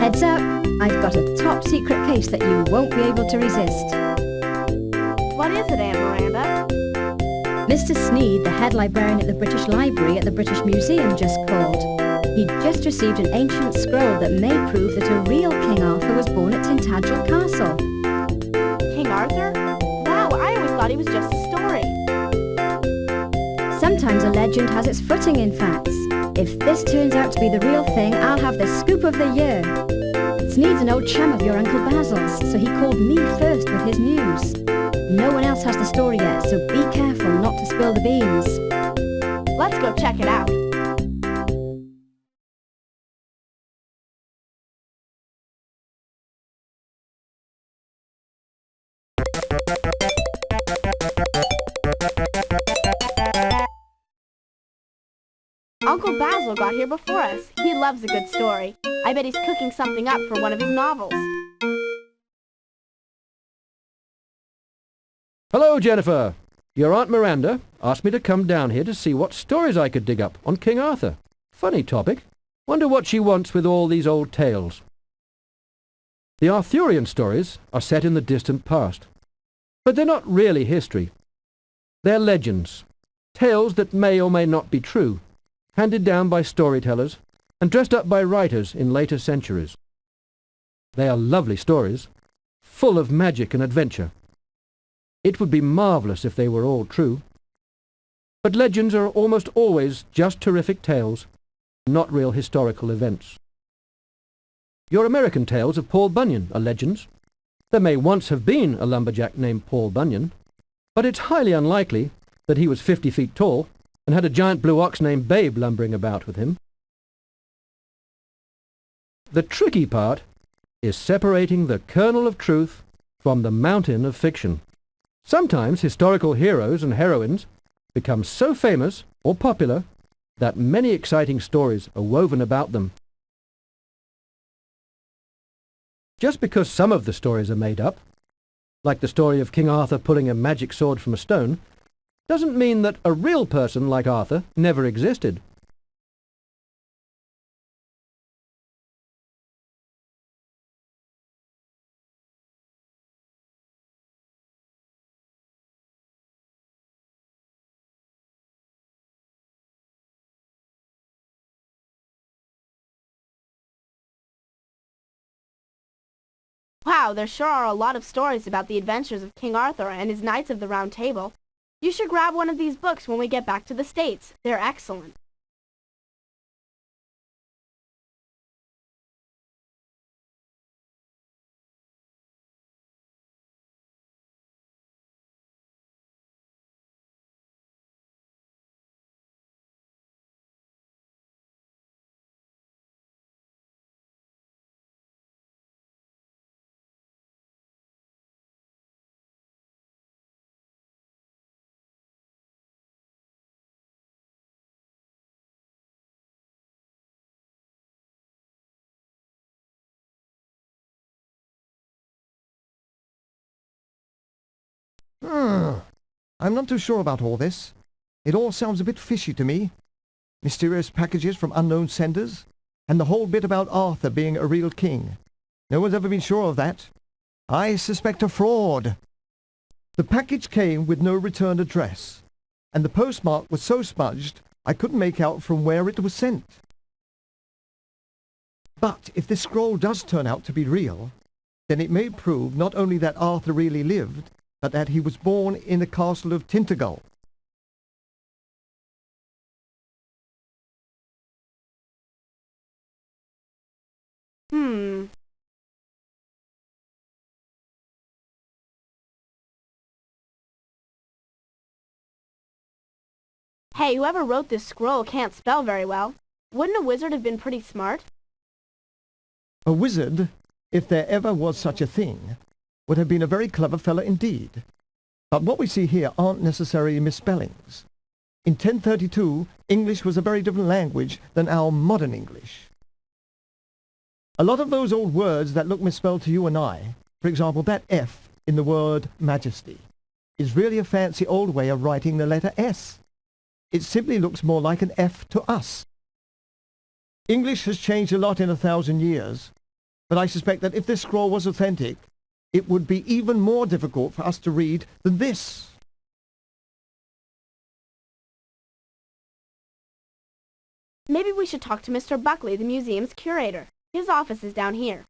Heads up, I've got a top secret case that you won't be able to resist. What is it, Aunt Miranda? Mr. Sneed, the head librarian at the British Library at the British Museum, just called. He'd just received an ancient scroll that may prove that a real King Arthur was born at Tintagel Castle. King Arthur? Wow, I always thought he was just a story. Sometimes a legend has its footing in facts. If this turns out to be the real thing, I'll have the scoop of the year. Sneed's an old chum of your Uncle Basil's, so he called me first with his news. No one else has the story yet, so be careful not to spill the beans. Let's go check it out. Uncle Basil got here before us. He loves a good story. I bet he's cooking something up for one of his novels. Hello, Jennifer. Your Aunt Miranda asked me to come down here to see what stories I could dig up on King Arthur. Funny topic. Wonder what she wants with all these old tales. The Arthurian stories are set in the distant past. But they're not really history. They're legends. Tales that may or may not be true, handed down by storytellers and dressed up by writers in later centuries. They are lovely stories, full of magic and adventure. It would be marvellous if they were all true. But legends are almost always just terrific tales, not real historical events. Your American tales of Paul Bunyan are legends. There may once have been a lumberjack named Paul Bunyan, but it's highly unlikely that he was 50 feet tall and had a giant blue ox named Babe lumbering about with him. The tricky part is separating the kernel of truth from the mountain of fiction. Sometimes historical heroes and heroines become so famous or popular that many exciting stories are woven about them. Just because some of the stories are made up, like the story of King Arthur pulling a magic sword from a stone, doesn't mean that a real person like Arthur never existed. Wow, there sure are a lot of stories about the adventures of King Arthur and his Knights of the Round Table. You should grab one of these books when we get back to the States. They're excellent. I'm not too sure about all this. It all sounds a bit fishy to me. Mysterious packages from unknown senders, and the whole bit about Arthur being a real king. No one's ever been sure of that. I suspect a fraud. The package came with no return address, and the postmark was so smudged I couldn't make out from where it was sent. But if this scroll does turn out to be real, then it may prove not only that Arthur really lived, but that he was born in the castle of Tintagel. Hey, whoever wrote this scroll can't spell very well. Wouldn't a wizard have been pretty smart? A wizard, if there ever was such a thing, would have been a very clever fellow indeed. But what we see here aren't necessarily misspellings. In 1032, English was a very different language than our modern English. A lot of those old words that look misspelled to you and I, for example, that F in the word majesty, is really a fancy old way of writing the letter S. It simply looks more like an F to us. English has changed a lot in 1,000 years, but I suspect that if this scroll was authentic, it would be even more difficult for us to read than this. Maybe we should talk to Mr. Buckley, the museum's curator. His office is down here.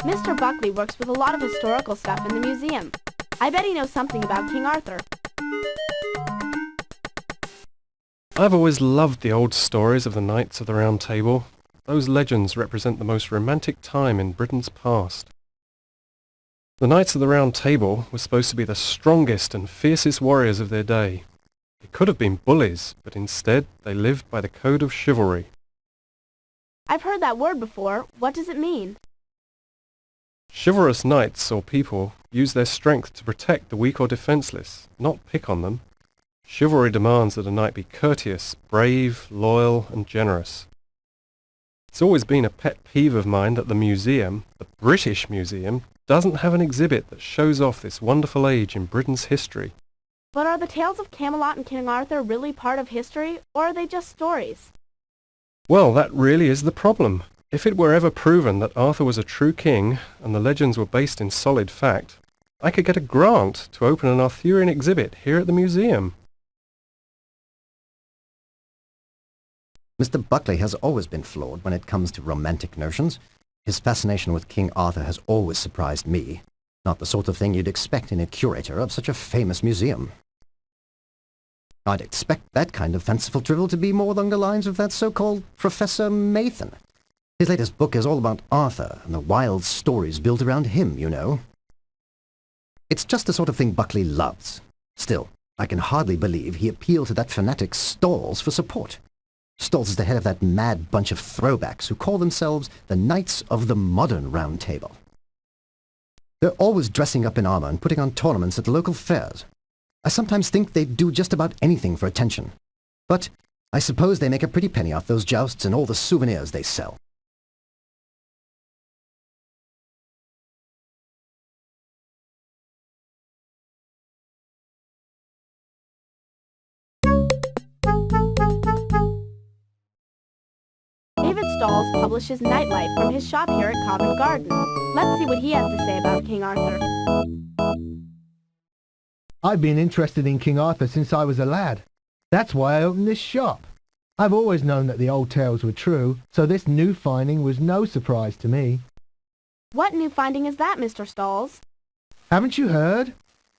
Mr. Buckley works with a lot of historical stuff in the museum. I bet he knows something about King Arthur. I've always loved the old stories of the Knights of the Round Table. Those legends represent the most romantic time in Britain's past. The Knights of the Round Table were supposed to be the strongest and fiercest warriors of their day. They could have been bullies, but instead they lived by the code of chivalry. I've heard that word before. What does it mean? Chivalrous knights or people use their strength to protect the weak or defenceless, not pick on them. Chivalry demands that a knight be courteous, brave, loyal, and generous. It's always been a pet peeve of mine that the museum, the British Museum, doesn't have an exhibit that shows off this wonderful age in Britain's history. But are the tales of Camelot and King Arthur really part of history, or are they just stories? Well, that really is the problem. If it were ever proven that Arthur was a true king, and the legends were based in solid fact, I could get a grant to open an Arthurian exhibit here at the museum. Mr. Buckley has always been flawed when it comes to romantic notions. His fascination with King Arthur has always surprised me. Not the sort of thing you'd expect in a curator of such a famous museum. I'd expect that kind of fanciful drivel to be more along the lines of that so-called Professor Mathan. His latest book is all about Arthur and the wild stories built around him, you know. It's just the sort of thing Buckley loves. Still, I can hardly believe he appealed to that fanatic Stalls for support. Stalls is the head of that mad bunch of throwbacks who call themselves the Knights of the Modern Round Table. They're always dressing up in armor and putting on tournaments at local fairs. I sometimes think they'd do just about anything for attention. But I suppose they make a pretty penny off those jousts and all the souvenirs they sell. David Stalls publishes Nightlife from his shop here at Covent Garden. Let's see what he has to say about King Arthur. I've been interested in King Arthur since I was a lad. That's why I opened this shop. I've always known that the old tales were true, so this new finding was no surprise to me. What new finding is that, Mr. Stalls? Haven't you heard?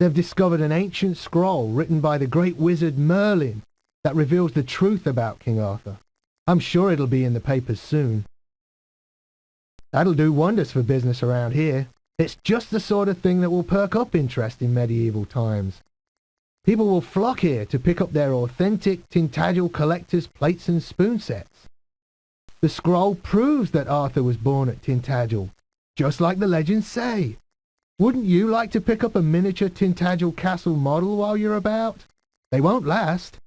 They've discovered an ancient scroll written by the great wizard Merlin that reveals the truth about King Arthur. I'm sure it'll be in the papers soon. That'll do wonders for business around here. It's just the sort of thing that will perk up interest in medieval times. People will flock here to pick up their authentic Tintagel collector's plates and spoon sets. The scroll proves that Arthur was born at Tintagel, just like the legends say. Wouldn't you like to pick up a miniature Tintagel castle model while you're about? They won't last.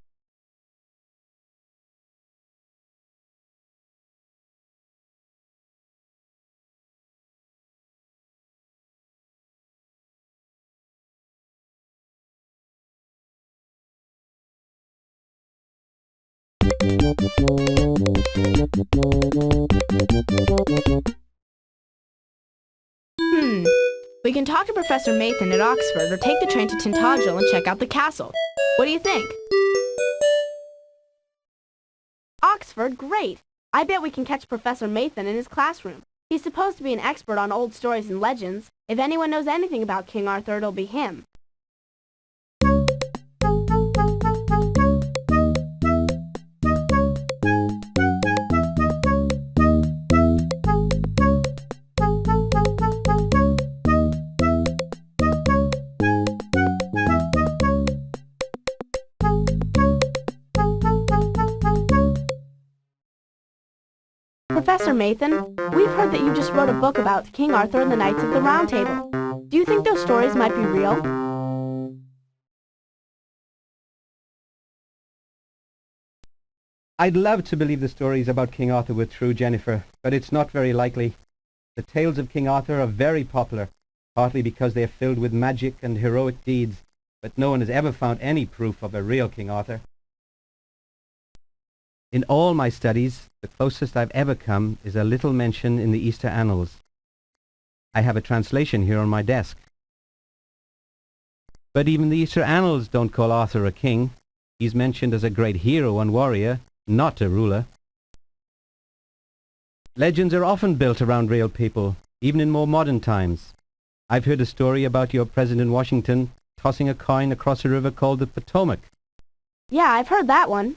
We can talk to Professor Mathan at Oxford or take the train to Tintagel and check out the castle. What do you think? Oxford? Great! I bet we can catch Professor Mathan in his classroom. He's supposed to be an expert on old stories and legends. If anyone knows anything about King Arthur, it'll be him. Professor Mathan, we've heard that you just wrote a book about King Arthur and the Knights of the Round Table. Do you think those stories might be real? I'd love to believe the stories about King Arthur were true, Jennifer, but it's not very likely. The tales of King Arthur are very popular, partly because they are filled with magic and heroic deeds, but no one has ever found any proof of a real King Arthur. In all my studies, the closest I've ever come is a little mention in the Easter Annals. I have a translation here on my desk. But even the Easter Annals don't call Arthur a king. He's mentioned as a great hero and warrior, not a ruler. Legends are often built around real people, even in more modern times. I've heard a story about your President Washington tossing a coin across a river called the Potomac. Yeah, I've heard that one.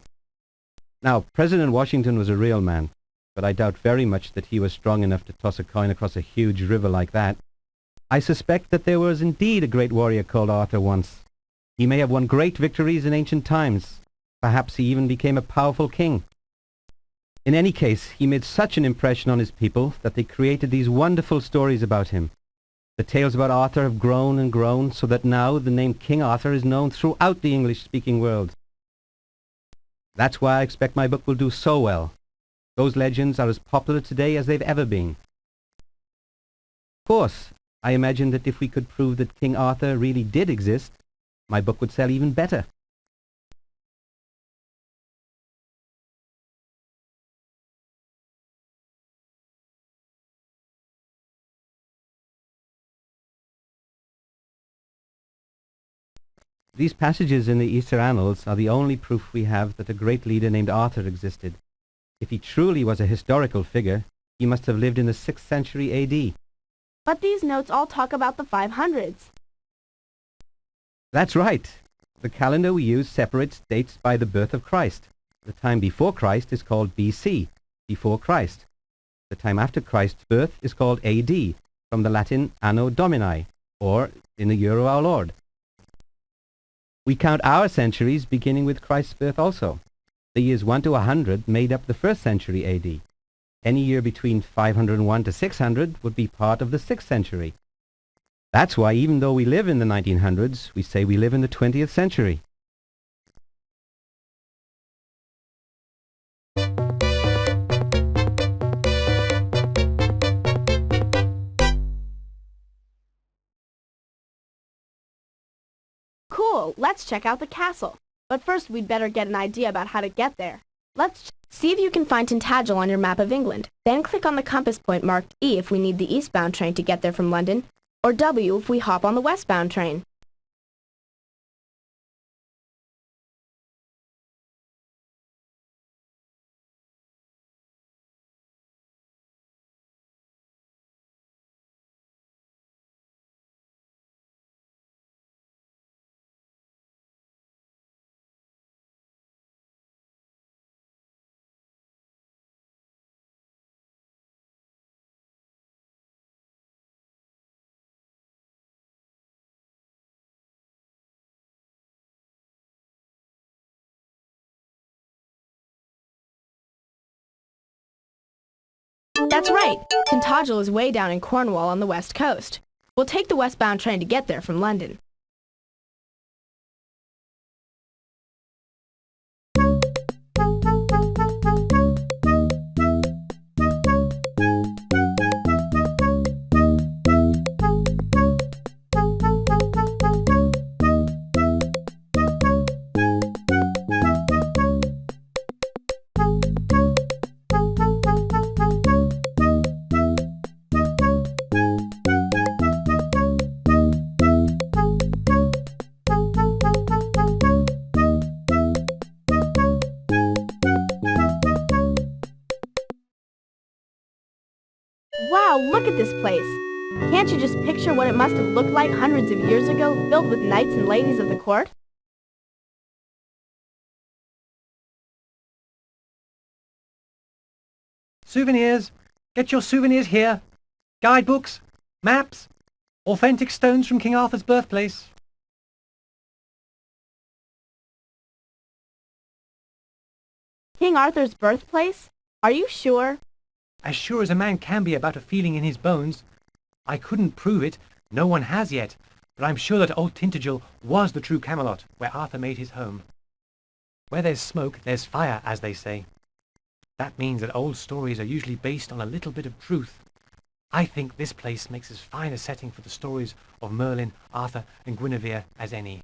Now, President Washington was a real man, but I doubt very much that he was strong enough to toss a coin across a huge river like that. I suspect that there was indeed a great warrior called Arthur once. He may have won great victories in ancient times. Perhaps he even became a powerful king. In any case, he made such an impression on his people that they created these wonderful stories about him. The tales about Arthur have grown and grown so that now the name King Arthur is known throughout the English-speaking world. That's why I expect my book will do so well. Those legends are as popular today as they've ever been. Of course, I imagine that if we could prove that King Arthur really did exist, my book would sell even better. These passages in the Easter Annals are the only proof we have that a great leader named Arthur existed. If he truly was a historical figure, he must have lived in the 6th century AD. But these notes all talk about the 500s. That's right. The calendar we use separates dates by the birth of Christ. The time before Christ is called BC, before Christ. The time after Christ's birth is called AD, from the Latin Anno Domini, or in the year of our Lord. We count our centuries beginning with Christ's birth also. The years 1 to 100 made up the 1st century AD. Any year between 501 to 600 would be part of the 6th century. That's why even though we live in the 1900s, we say we live in the 20th century. Cool, let's check out the castle. But first we'd better get an idea about how to get there. Let's see if you can find Tintagel on your map of England. Then click on the compass point marked E if we need the eastbound train to get there from London, or W if we hop on the westbound train. That's right! Tintagel is way down in Cornwall on the west coast. We'll take the westbound train to get there from London. Wow, look at this place! Can't you just picture what it must have looked like hundreds of years ago, filled with knights and ladies of the court? Souvenirs! Get your souvenirs here! Guidebooks, maps, authentic stones from King Arthur's birthplace. King Arthur's birthplace? Are you sure? As sure as a man can be about a feeling in his bones. I couldn't prove it, no one has yet, but I'm sure that old Tintagel was the true Camelot, where Arthur made his home. Where there's smoke, there's fire, as they say. That means that old stories are usually based on a little bit of truth. I think this place makes as fine a setting for the stories of Merlin, Arthur, and Guinevere as any.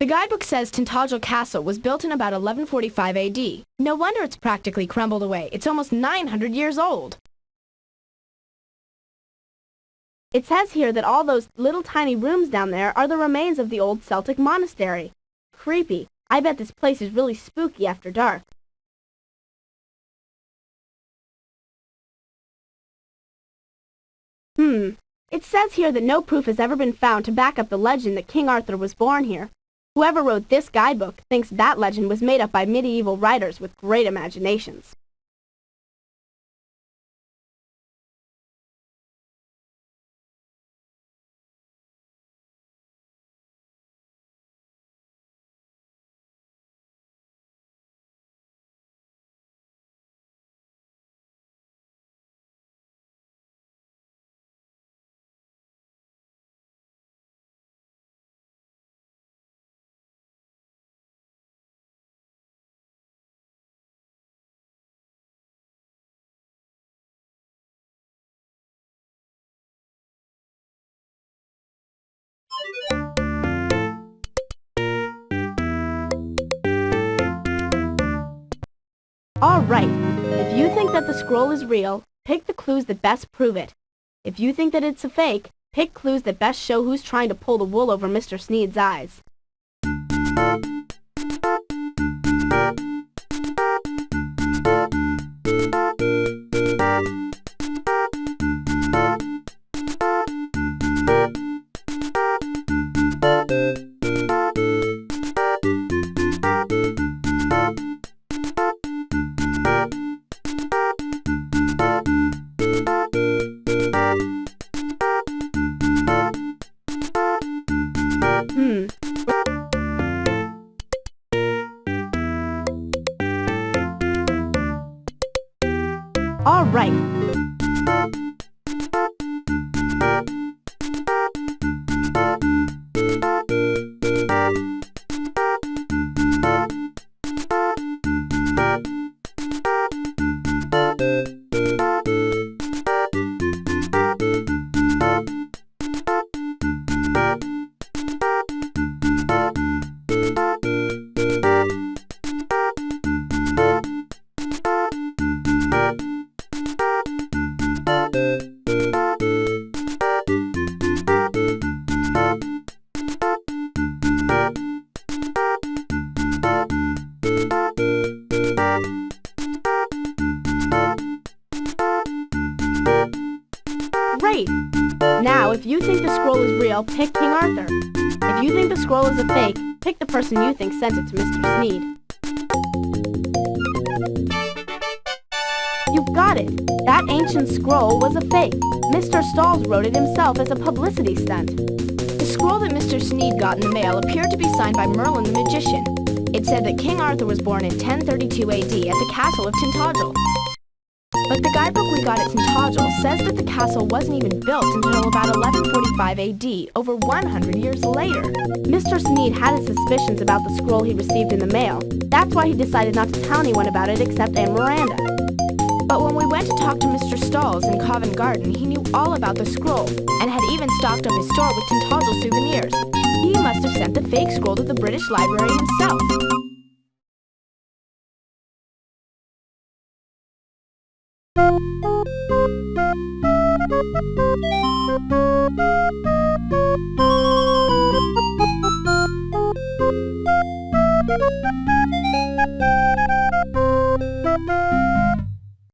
The guidebook says Tintagel Castle was built in about 1145 AD. No wonder it's practically crumbled away. It's almost 900 years old. It says here that all those little tiny rooms down there are the remains of the old Celtic monastery. Creepy. I bet this place is really spooky after dark. It says here that no proof has ever been found to back up the legend that King Arthur was born here. Whoever wrote this guidebook thinks that legend was made up by medieval writers with great imaginations. Alright, if you think that the scroll is real, pick the clues that best prove it. If you think that it's a fake, pick clues that best show who's trying to pull the wool over Mr. Sneed's eyes. All right. Great! Now, if you think the scroll is real, pick King Arthur. If you think the scroll is a fake, pick the person you think sent it to Mr. Sneed. You got it! That ancient scroll was a fake. Mr. Stalls wrote it himself as a publicity stunt. The scroll that Mr. Sneed got in the mail appeared to be signed by Merlin the magician. It said that King Arthur was born in 1032 AD at the castle of Tintagel. But the guidebook we got at Tintagel says that the castle wasn't even built until about 1145 AD, over 100 years later. Mr. Sneed had his suspicions about the scroll he received in the mail. That's why he decided not to tell anyone about it except Aunt Miranda. But when we went to talk to Mr. Stalls in Covent Garden, he knew all about the scroll, and had even stocked up his store with Tintagel souvenirs. He must have sent the fake scroll to the British Library himself.